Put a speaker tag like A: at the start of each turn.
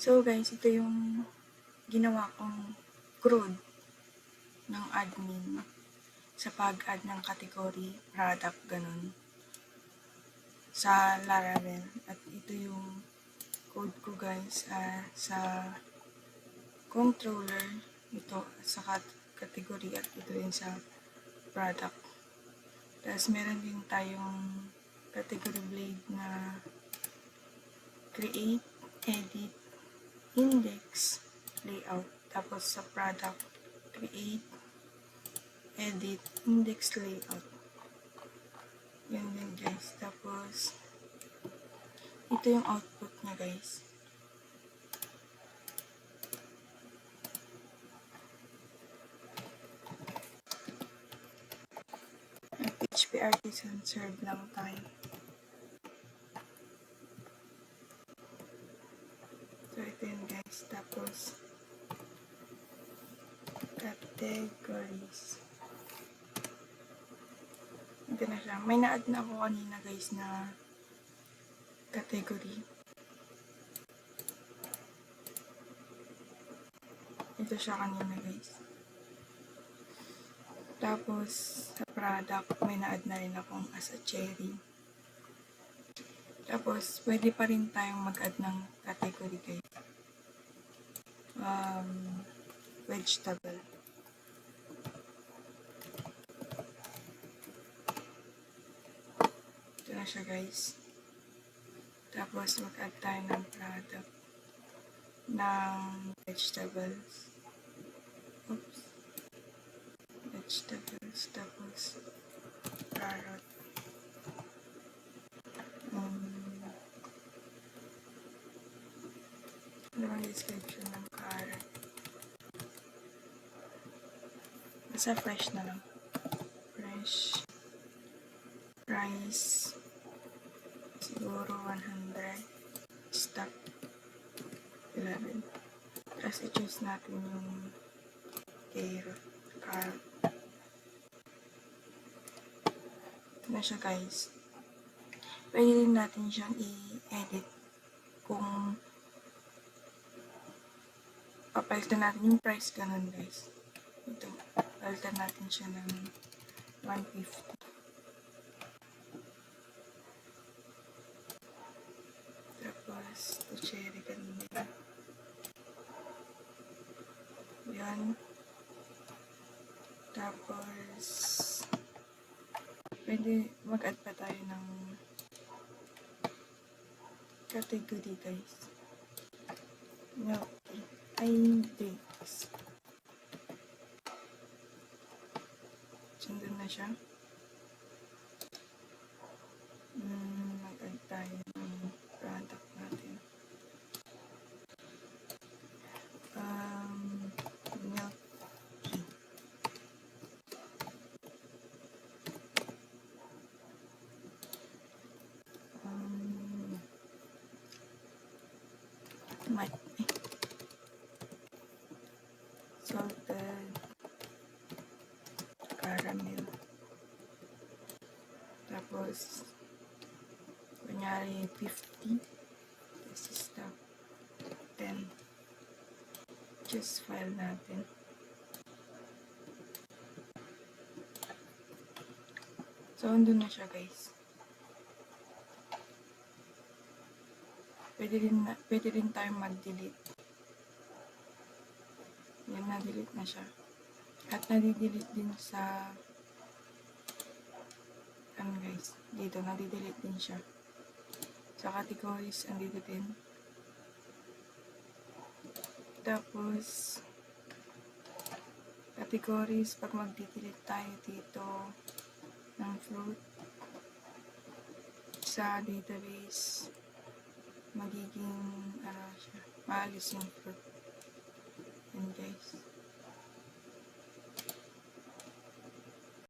A: So guys, ito yung ginawa kong crude ng admin sa pag-add ng category, product, ganun sa Laravel. At ito yung code ko guys sa controller, ito sa category at ito yung sa product. Tapos meron din tayong category blade na create, edit, index, layout. Tapos sa product, create, edit, index, layout. Yan din guys. Tapos ito yung output niya guys. PHP Artisan serve lang tayo. So ito yun guys. Tapos categories. Ito na siya. May na-add na ako kanina guys na category. Ito siya kanina guys. Tapos sa product may na-add na rin akong as a cherry. Tapos pwede pa rin tayong mag-add ng category guys. Vegetable. Ito na siya guys. Tapos mag-add tayo ng product ng vegetables. Oops. Vegetables. Tapos carrot. Ano ang description ng carrot? Basta fresh na lang. Fresh. Price. Siguro 100. Stock. 11. Tapos i-choose natin yung carrot. Ito na siya guys. Pwede rin natin siyang i-edit kung papalitan natin yung price, ganun guys. Ito, palitan natin siya ng 150. Tapos, ito cherry kanina. Yan. Tapos, pwede mag-add pa tayo ng category guys. Milk tea. Ay, drinks. Sundin na siya. Mag-add tayo ng product natin. Milk tea. Salted caramel. Tapos, kunyari 50. This is the 10. Just file natin. So, andun na siya guys. Pwede rin tayong mag-delete. Yan, na-delete na siya. At nadi-delete din sa guys, dito nadi-delete din siya. Sa categories, andito din. Tapos categories, pag mag-delete tayo dito ng fruit sa database, magiging maalis yung fruit. Yan guys.